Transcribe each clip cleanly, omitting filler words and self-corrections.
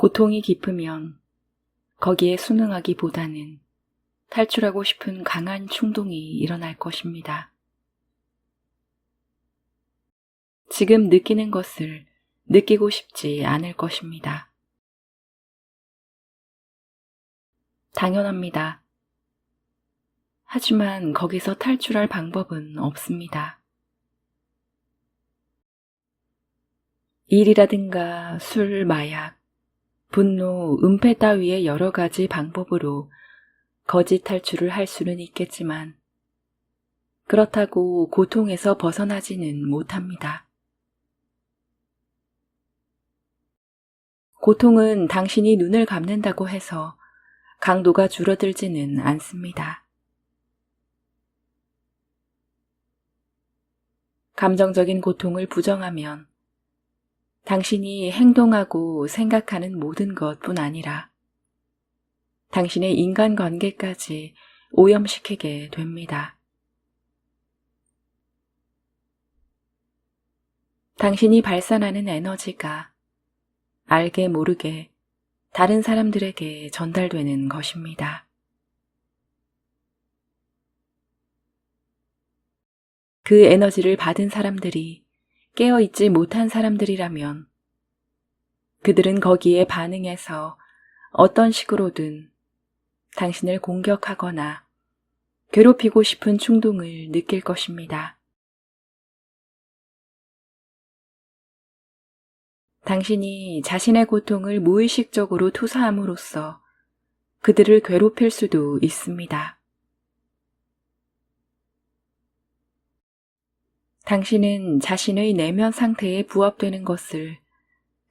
고통이 깊으면 거기에 순응하기보다는 탈출하고 싶은 강한 충동이 일어날 것입니다. 지금 느끼는 것을 느끼고 싶지 않을 것입니다. 당연합니다. 하지만 거기서 탈출할 방법은 없습니다. 일이라든가 술, 마약, 분노, 은폐 따위의 여러 가지 방법으로 거짓 탈출을 할 수는 있겠지만 그렇다고 고통에서 벗어나지는 못합니다. 고통은 당신이 눈을 감는다고 해서 강도가 줄어들지는 않습니다. 감정적인 고통을 부정하면 당신이 행동하고 생각하는 모든 것뿐 아니라 당신의 인간관계까지 오염시키게 됩니다. 당신이 발산하는 에너지가 알게 모르게 다른 사람들에게 전달되는 것입니다. 그 에너지를 받은 사람들이 깨어있지 못한 사람들이라면 그들은 거기에 반응해서 어떤 식으로든 당신을 공격하거나 괴롭히고 싶은 충동을 느낄 것입니다. 당신이 자신의 고통을 무의식적으로 투사함으로써 그들을 괴롭힐 수도 있습니다. 당신은 자신의 내면 상태에 부합되는 것을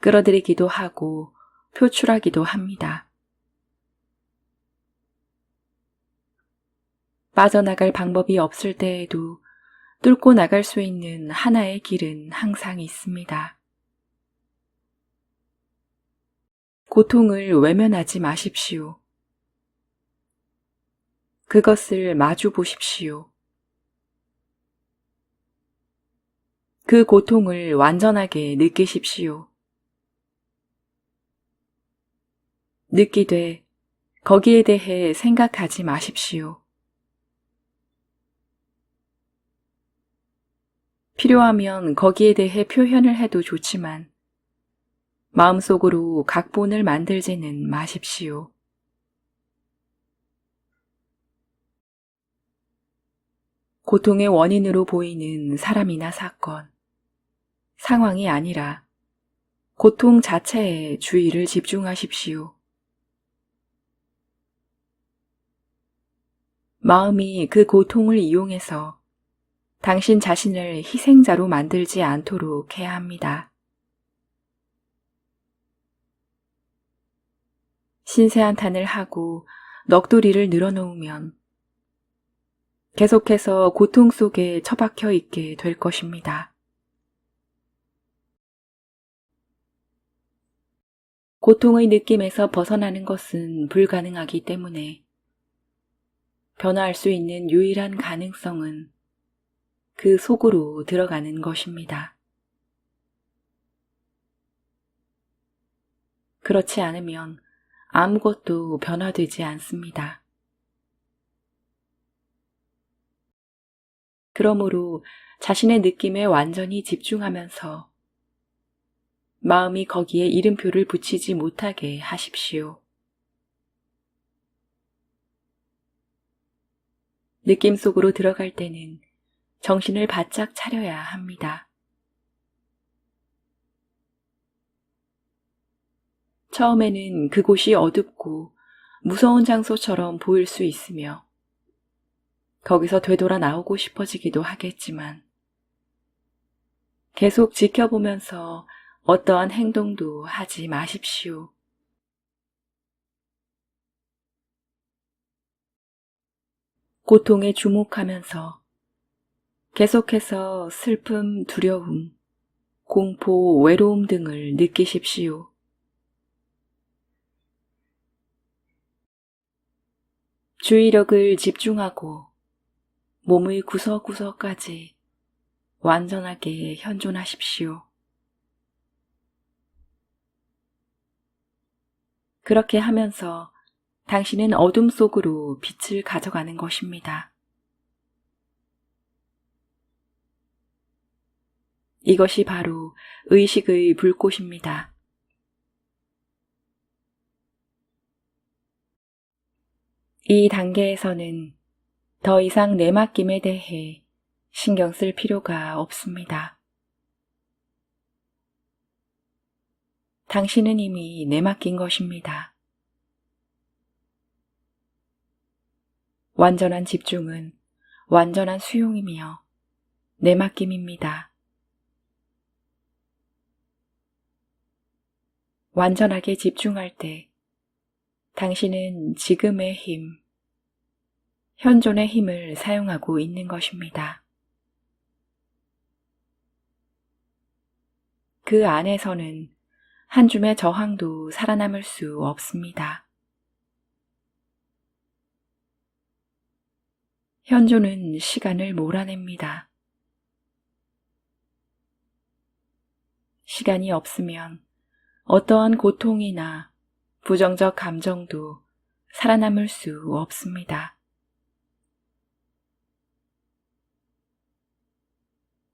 끌어들이기도 하고 표출하기도 합니다. 빠져나갈 방법이 없을 때에도 뚫고 나갈 수 있는 하나의 길은 항상 있습니다. 고통을 외면하지 마십시오. 그것을 마주 보십시오. 그 고통을 완전하게 느끼십시오. 느끼되 거기에 대해 생각하지 마십시오. 필요하면 거기에 대해 표현을 해도 좋지만 마음속으로 각본을 만들지는 마십시오. 고통의 원인으로 보이는 사람이나 사건, 상황이 아니라 고통 자체에 주의를 집중하십시오. 마음이 그 고통을 이용해서 당신 자신을 희생자로 만들지 않도록 해야 합니다. 신세한탄을 하고 넋두리를 늘어놓으면 계속해서 고통 속에 처박혀 있게 될 것입니다. 고통의 느낌에서 벗어나는 것은 불가능하기 때문에 변화할 수 있는 유일한 가능성은 그 속으로 들어가는 것입니다. 그렇지 않으면 아무것도 변화되지 않습니다. 그러므로 자신의 느낌에 완전히 집중하면서 마음이 거기에 이름표를 붙이지 못하게 하십시오. 느낌 속으로 들어갈 때는 정신을 바짝 차려야 합니다. 처음에는 그곳이 어둡고 무서운 장소처럼 보일 수 있으며 거기서 되돌아 나오고 싶어지기도 하겠지만 계속 지켜보면서 어떠한 행동도 하지 마십시오. 고통에 주목하면서 계속해서 슬픔, 두려움, 공포, 외로움 등을 느끼십시오. 주의력을 집중하고 몸의 구석구석까지 완전하게 현존하십시오. 그렇게 하면서 당신은 어둠 속으로 빛을 가져가는 것입니다. 이것이 바로 의식의 불꽃입니다. 이 단계에서는 더 이상 내맡김에 대해 신경 쓸 필요가 없습니다. 당신은 이미 내맡긴 것입니다. 완전한 집중은 완전한 수용이며 내맡김입니다. 완전하게 집중할 때 당신은 지금의 힘, 현존의 힘을 사용하고 있는 것입니다. 그 안에서는 한 줌의 저항도 살아남을 수 없습니다. 현존은 시간을 몰아냅니다. 시간이 없으면 어떠한 고통이나 부정적 감정도 살아남을 수 없습니다.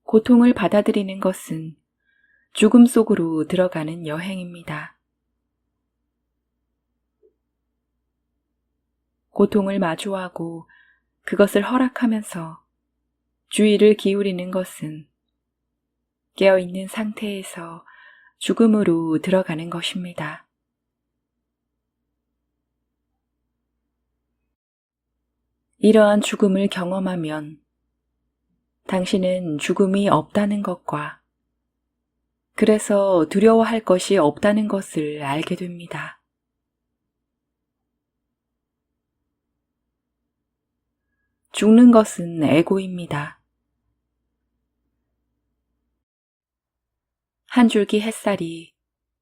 고통을 받아들이는 것은 죽음 속으로 들어가는 여행입니다. 고통을 마주하고 그것을 허락하면서 주의를 기울이는 것은 깨어있는 상태에서 죽음으로 들어가는 것입니다. 이러한 죽음을 경험하면 당신은 죽음이 없다는 것과 그래서 두려워할 것이 없다는 것을 알게 됩니다. 죽는 것은 에고입니다. 한 줄기 햇살이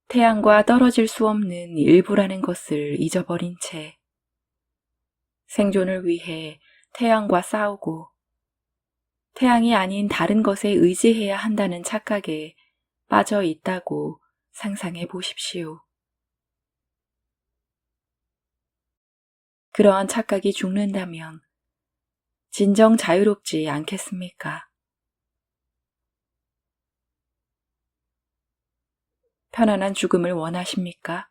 태양과 떨어질 수 없는 일부라는 것을 잊어버린 채 생존을 위해 태양과 싸우고 태양이 아닌 다른 것에 의지해야 한다는 착각에 빠져 있다고 상상해 보십시오. 그러한 착각이 죽는다면 진정 자유롭지 않겠습니까? 편안한 죽음을 원하십니까?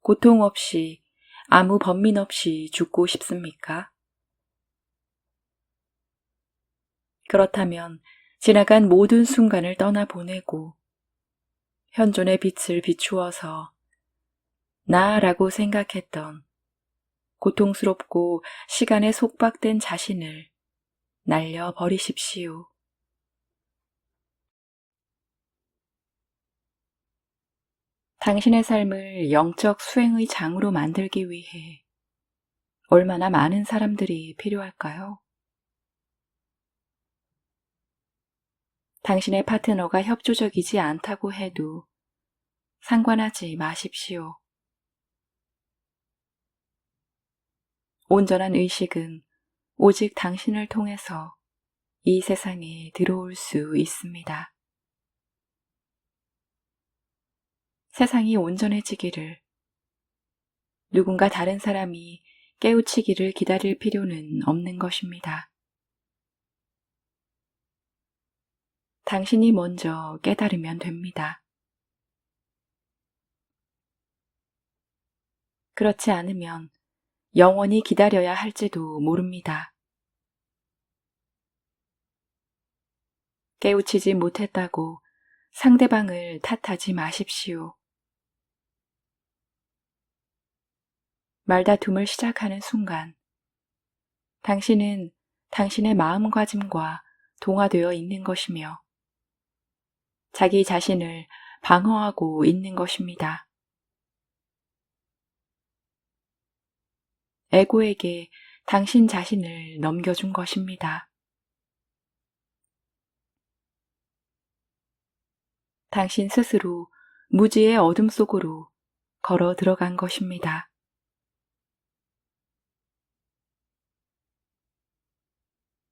고통 없이 아무 번민 없이 죽고 싶습니까? 그렇다면 지나간 모든 순간을 떠나보내고 현존의 빛을 비추어서 나라고 생각했던 고통스럽고 시간에 속박된 자신을 날려버리십시오. 당신의 삶을 영적 수행의 장으로 만들기 위해 얼마나 많은 사람들이 필요할까요? 당신의 파트너가 협조적이지 않다고 해도 상관하지 마십시오. 온전한 의식은 오직 당신을 통해서 이 세상에 들어올 수 있습니다. 세상이 온전해지기를 누군가 다른 사람이 깨우치기를 기다릴 필요는 없는 것입니다. 당신이 먼저 깨달으면 됩니다. 그렇지 않으면 영원히 기다려야 할지도 모릅니다. 깨우치지 못했다고 상대방을 탓하지 마십시오. 말다툼을 시작하는 순간 당신은 당신의 마음가짐과 동화되어 있는 것이며 자기 자신을 방어하고 있는 것입니다. 에고에게 당신 자신을 넘겨준 것입니다. 당신 스스로 무지의 어둠 속으로 걸어 들어간 것입니다.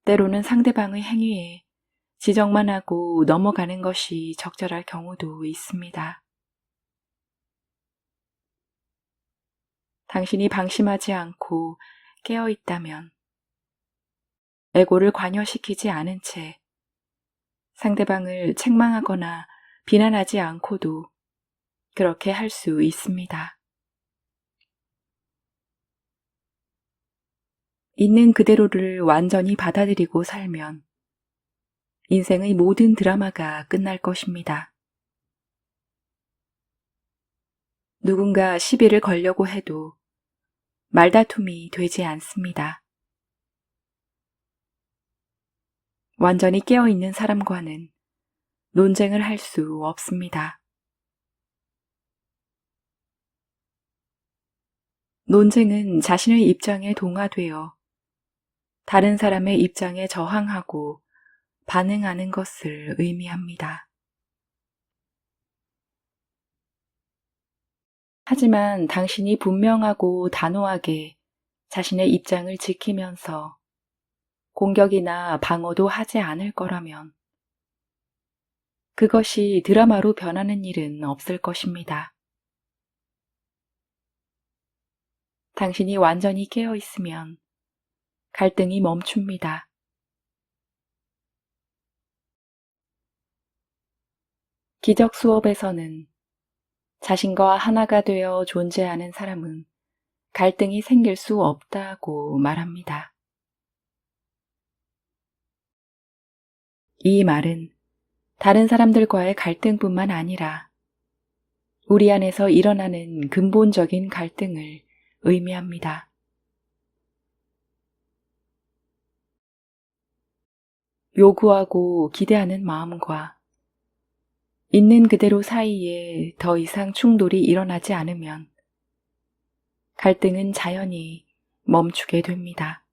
때로는 상대방의 행위에 지적만 하고 넘어가는 것이 적절할 경우도 있습니다. 당신이 방심하지 않고 깨어 있다면, 에고를 관여시키지 않은 채 상대방을 책망하거나 비난하지 않고도 그렇게 할 수 있습니다. 있는 그대로를 완전히 받아들이고 살면 인생의 모든 드라마가 끝날 것입니다. 누군가 시비를 걸려고 해도 말다툼이 되지 않습니다. 완전히 깨어있는 사람과는 논쟁을 할 수 없습니다. 논쟁은 자신의 입장에 동화되어 다른 사람의 입장에 저항하고 반응하는 것을 의미합니다. 하지만 당신이 분명하고 단호하게 자신의 입장을 지키면서 공격이나 방어도 하지 않을 거라면 그것이 드라마로 변하는 일은 없을 것입니다. 당신이 완전히 깨어 있으면 갈등이 멈춥니다. 기적 수업에서는 자신과 하나가 되어 존재하는 사람은 갈등이 생길 수 없다고 말합니다. 이 말은 다른 사람들과의 갈등뿐만 아니라 우리 안에서 일어나는 근본적인 갈등을 의미합니다. 요구하고 기대하는 마음과 있는 그대로 사이에 더 이상 충돌이 일어나지 않으면 갈등은 자연히 멈추게 됩니다.